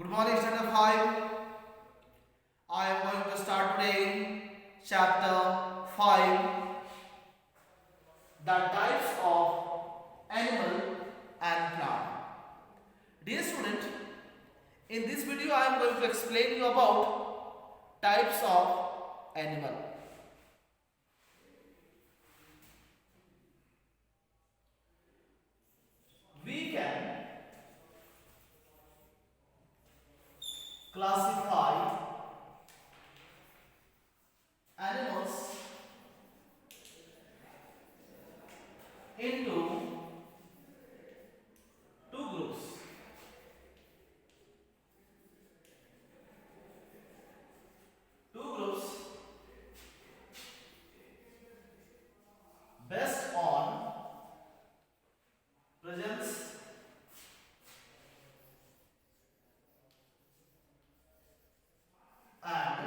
Good morning, Standard 5. I am going to start today chapter 5, the types of animal and plant. Dear student, in this video I am going to explain you about types of animal. We can classify animals into two groups. Based on presence and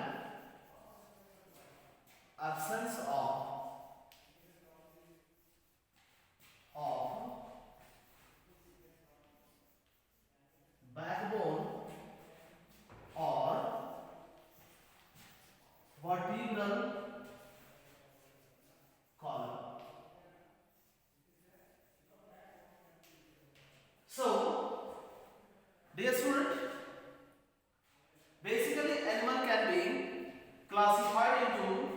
absence of backbone or vertebral column. So, dear student, basically animal can be classified into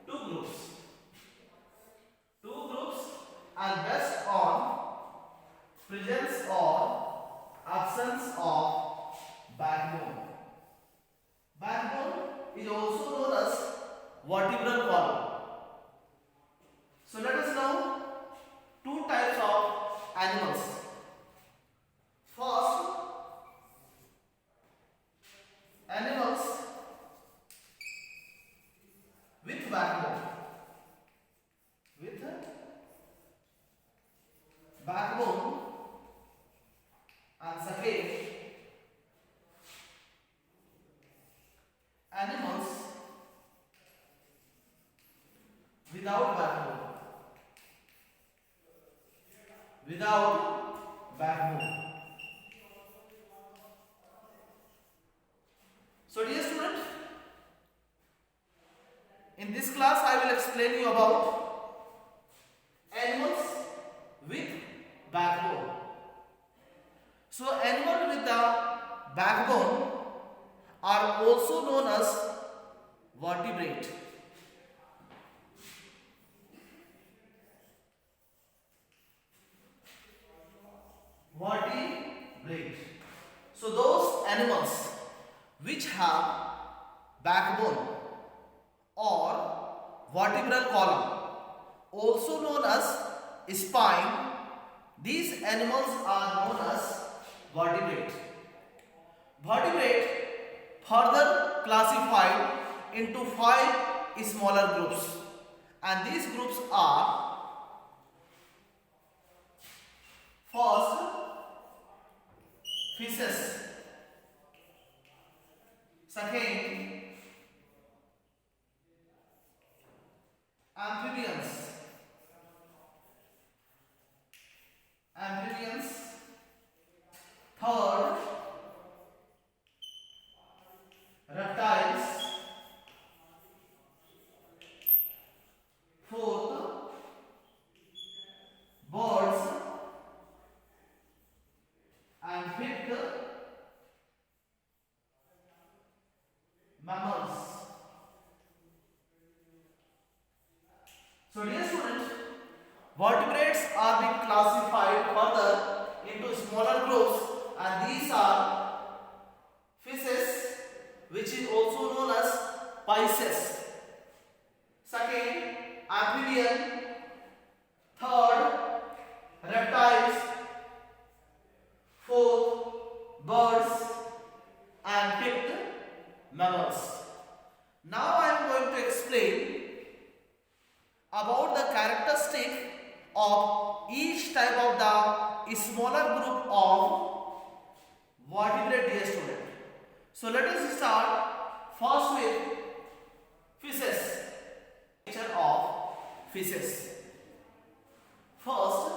two groups. And based on presence or absence of backbone. Backbone is also known as vertebral column. So let us know two types of animals. First, animals with backbone. And second, animals without backbone. So dear student, in this class I will explain you about animals with backbone. So animals with the backbone are also known as vertebrate. So those animals which have backbone or vertebral column, also known as spine, these animals are known as vertebrate. Vertebrate further classified into 5 smaller groups, and these groups are: first, fishes; second, amphibians; third, reptiles; fourth, birds; and fifth, mammals. So dear students, vertebrates are being classified further into smaller groups, and these are fishes, which is also known as pisces; second, amphibian; third, reptiles; fourth, birds; and fifth, mammals. Now I am going to explain about the characteristic of each type of the smaller group of vertebrate, dear student. So let us start first with fishes. Nature of fishes. First,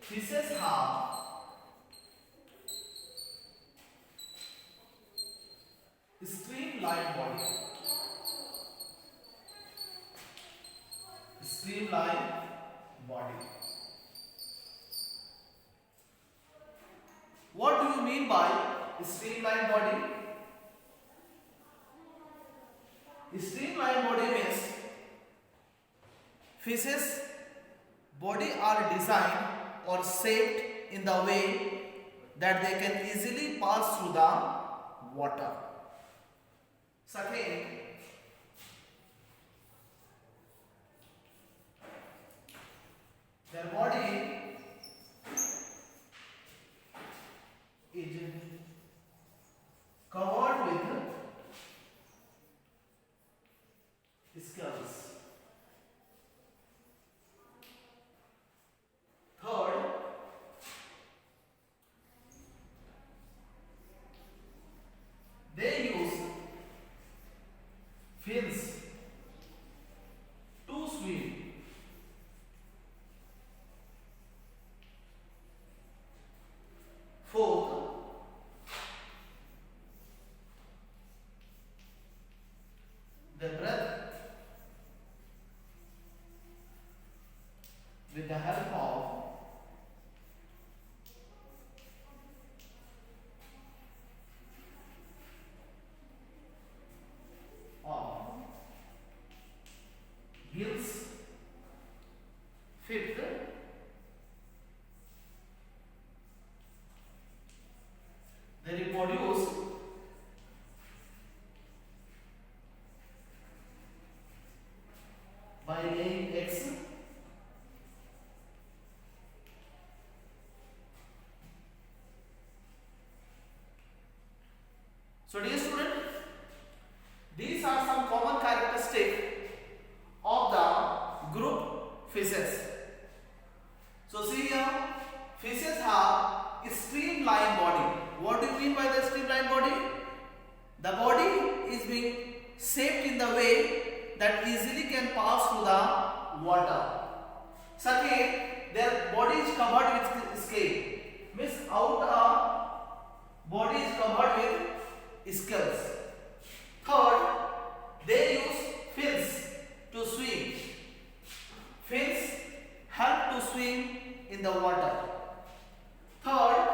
fishes have streamlined body. Streamlined body. What do you mean by streamlined body? Streamlined body means fishes body are designed or shaped in the way that they can easily pass through the water. Second, their body is covered with scales. Third, they use fins to swim. Fourth, they breathe with the help of gills. Fifth, they reproduce by laying eggs. So dear student, these are some common characteristics of the group fishes. So see here, fishes have a streamlined body. What do you mean by the streamlined body? The body is being shaped in the way that easily can pass through the water. Second, their body is covered with scale. Means outer body is covered with scales. Third, they use fins to swim. Fins help to swim in the water. Third,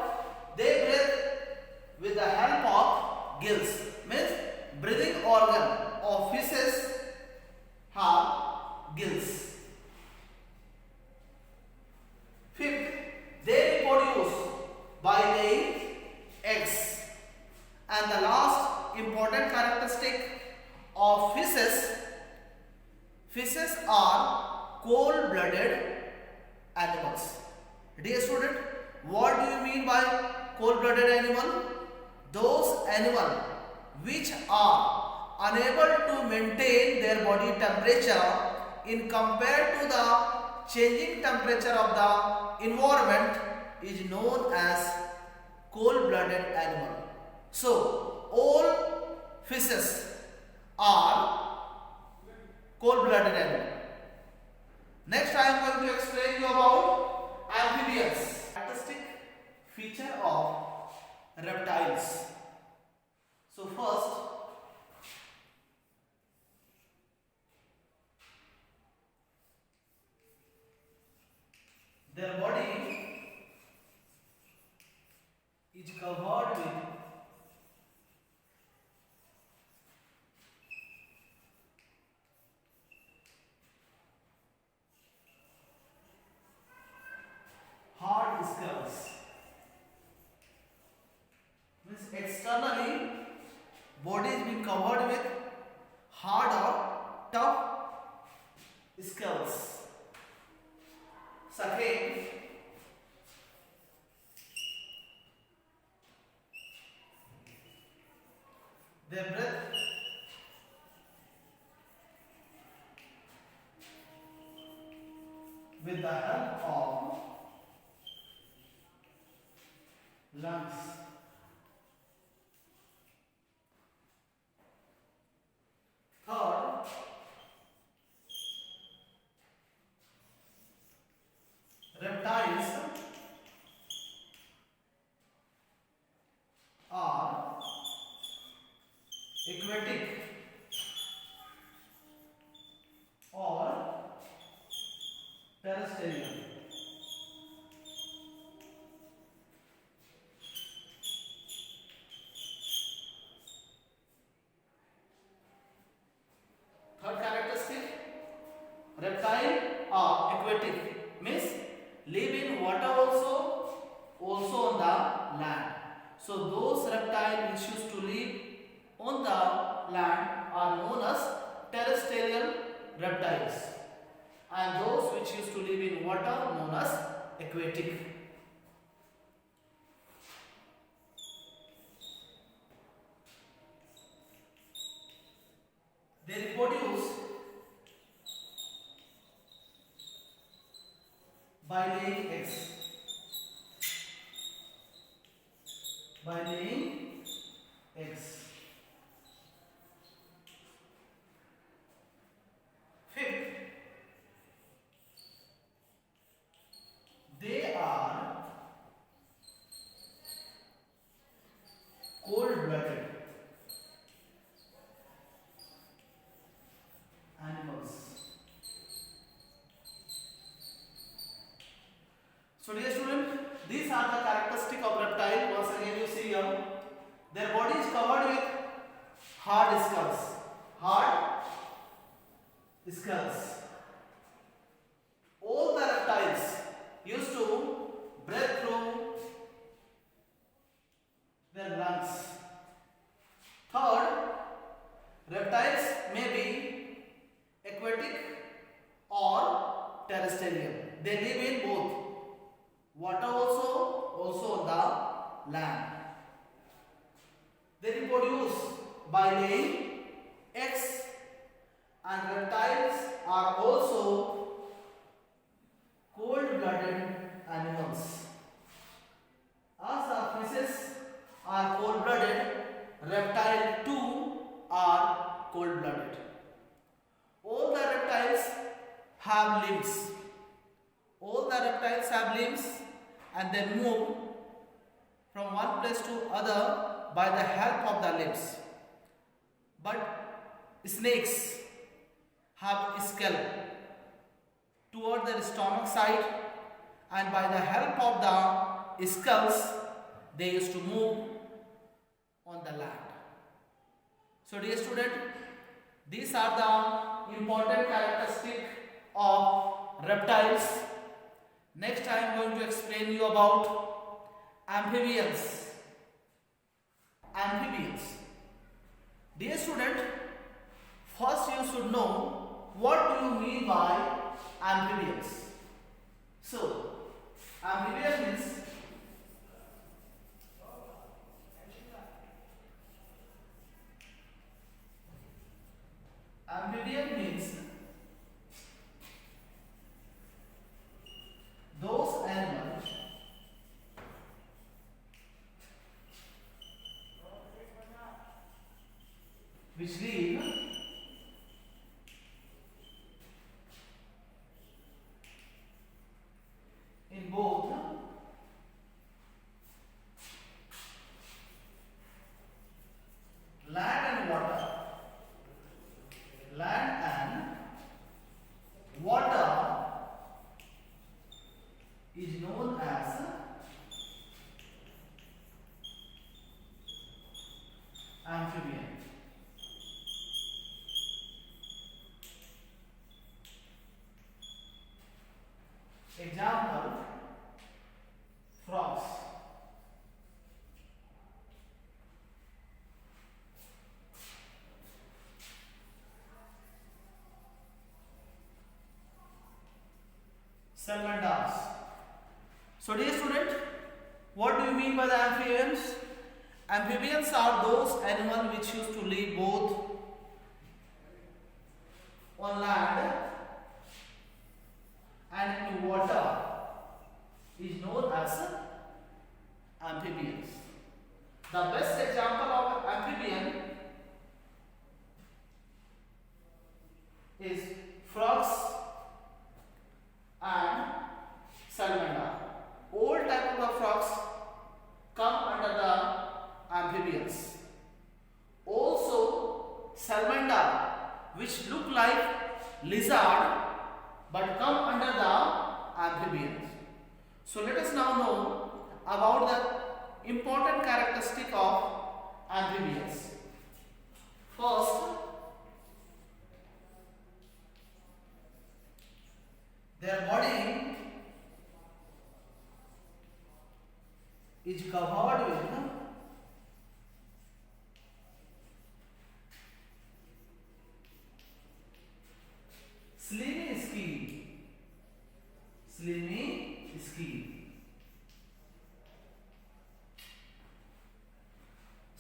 they breathe with the help of gills. Means breathing organ of fishes have gills. Fifth, they reproduce by laying eggs. And the last important characteristic of fishes, fishes are cold-blooded animals. Dear student, what do you mean by cold-blooded animal? Those animals which are unable to maintain their body temperature in compared to the changing temperature of the environment is known as cold-blooded animal. So all fishes are cold-blooded animal. Next I am going to explain you about amphibians. Characteristic feature of reptiles. So first, their body is covered with hard scales. Means externally body is being covered with hard or tough scales. Second, they breathe with the help of lungs. Third, reptiles are aquatic. So those reptiles which used to live on the land are known as terrestrial reptiles, and those which used to live in water known as aquatic. They reproduce by laying eggs. By laying eggs. Fifth, they are cold-blooded animals. So dear student, these are the characteristics of reptile. Once again you see here, their body is covered with hard skulls. Hard skulls. All the reptiles used to breathe through their lungs. Third, reptiles may be aquatic or terrestrial. They live in both water also on the land. They reproduce by laying eggs, and reptiles are also cold-blooded animals. As the fishes are cold-blooded, reptiles too are cold-blooded. All the reptiles have limbs. All the reptiles have limbs, and they move from one place to other by the help of the limbs. But snakes have a skull toward their stomach side, and by the help of the skulls they used to move on the land. So dear student, these are the important characteristics of reptiles. Next I am going to explain you about amphibians. Amphibians. Dear student, first you should know what do you mean by amphibians. So, amphibian means those animals which live in both land and water. Land and water is known as amphibian. Example, frogs. Salamanders. So dear student, what do you mean by the amphibians? Amphibians are those animals which used to live both on land and in water, is known as amphibians. The best example of amphibian is frogs and salamander. All type of frogs come under the amphibians. Also salamander, which look like lizard but come under the amphibians. So let us now know about the important characteristic of amphibians. First, their body is covered with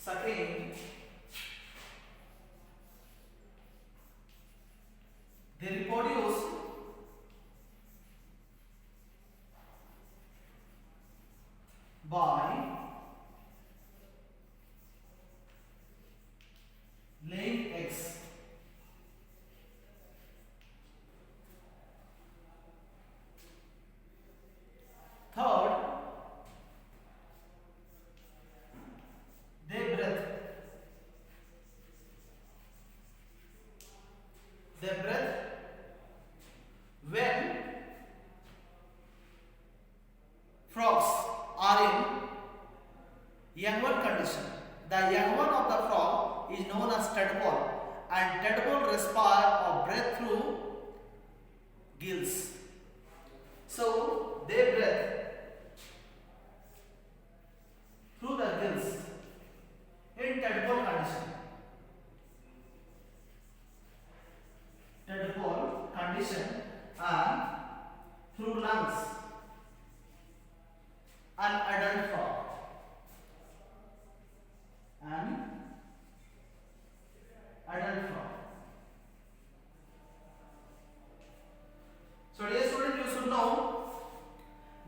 Second, they reproduce by laying eggs. Third, they breathe. They breathe when frogs are in young one condition. The young one of the frog is known as tadpole, and tadpole respire or breathe through gills. So they breathe through the gills in tadpole condition. Tadpole condition and through lungs. An adult frog. An adult frog. So dear student, you should know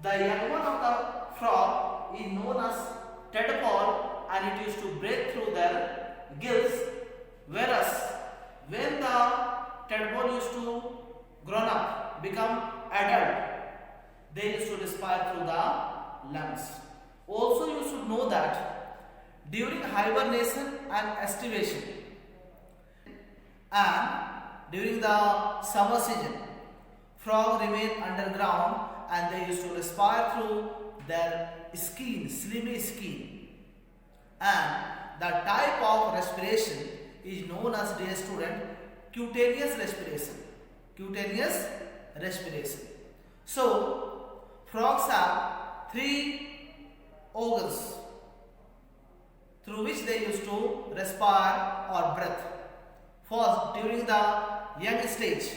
the young one of the frog is known as tadpole and it used to breathe through their gills, whereas when the tadpole used to grown up, become adult, they used to respire through the lungs. Also you should know that during hibernation and estivation and during the summer season, frogs remain underground and they used to respire through their skin, slimy skin. And the type of respiration is known as, dear student, cutaneous respiration. Cutaneous respiration. So, frogs have three organs through which they used to respire or breathe. First, during the young stage,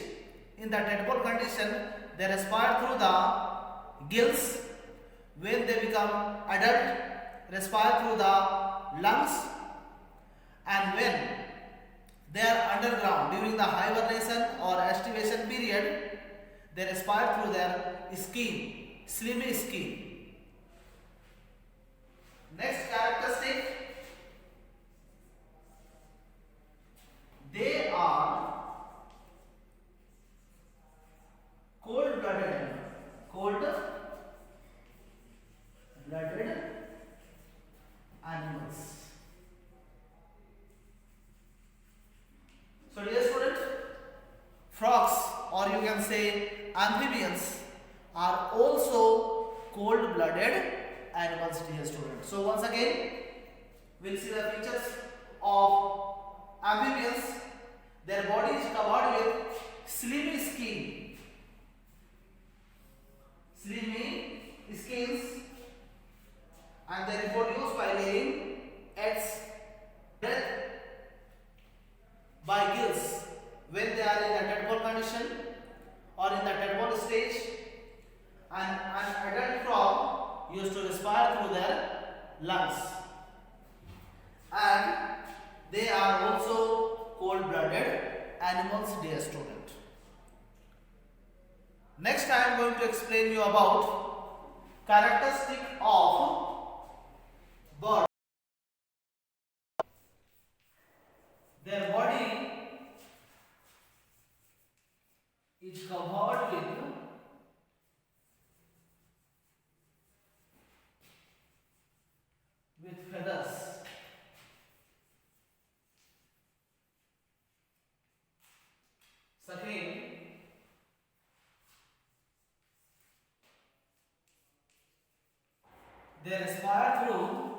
in the tadpole condition, they respire through the gills. When they become adult, respire through the lungs, and when they are underground during the hibernation or estivation period, they respire through their skin, slimy skin. Next characteristic, they are cold-blooded. Cold-blooded animals. So dear student, frogs, or you can say amphibians, are also cold-blooded animals, dear student. So once again, we'll see the features of amphibians. Their body is covered with slimy skin. Slimy skins, and they reproduce by laying eggs. Breathe by gills when they are in the tadpole condition or in the tadpole stage, and an adult frog used to respire through their lungs, and they are also cold-blooded animals, dear student. Next I am going to explain you about characteristic of bird. Their body is covered with feathers. Second, they respire through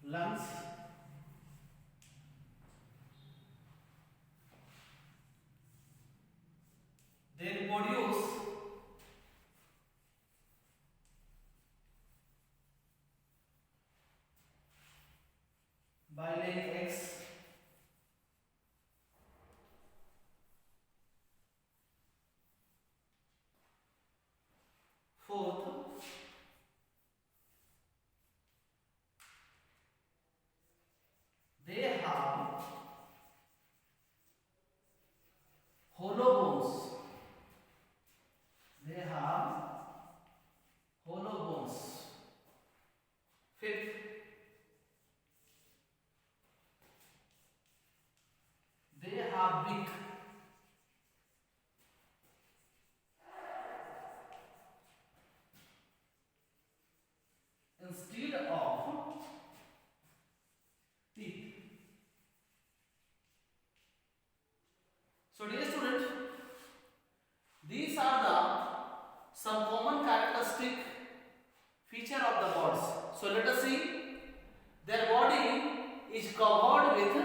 lungs. They reproduce by laying eggs. are big. Instead of teeth. So dear student, these are the some common characteristic feature of the birds. So let us see. Their body is covered with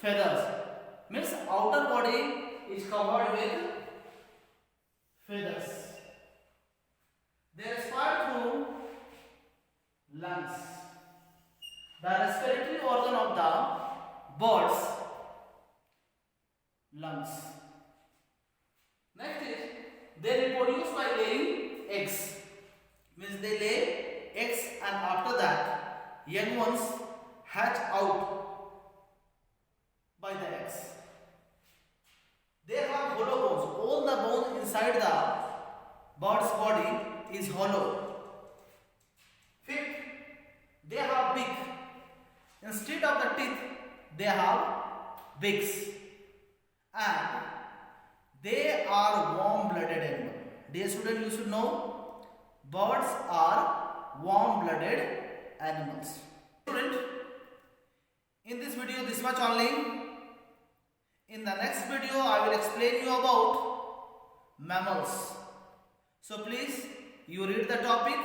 feathers. Means outer body is covered with feathers. They respire through lungs. The respiratory organ of the birds, lungs. Next is they reproduce by laying eggs. Means they lay eggs and after that young ones hatch out by the eggs. They have hollow bones. All the bone inside the bird's body is hollow. Fifth, they have beak. Instead of the teeth, they have beaks. And they are warm-blooded animal. Dear student, you should know birds are warm-blooded animals. Student, in this video this much only. In the next video I will explain you about mammals. So please you read the topic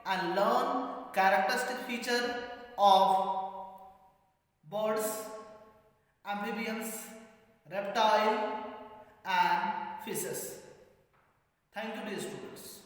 and learn characteristic feature of birds, amphibians, reptile and fishes. Thank you dear students.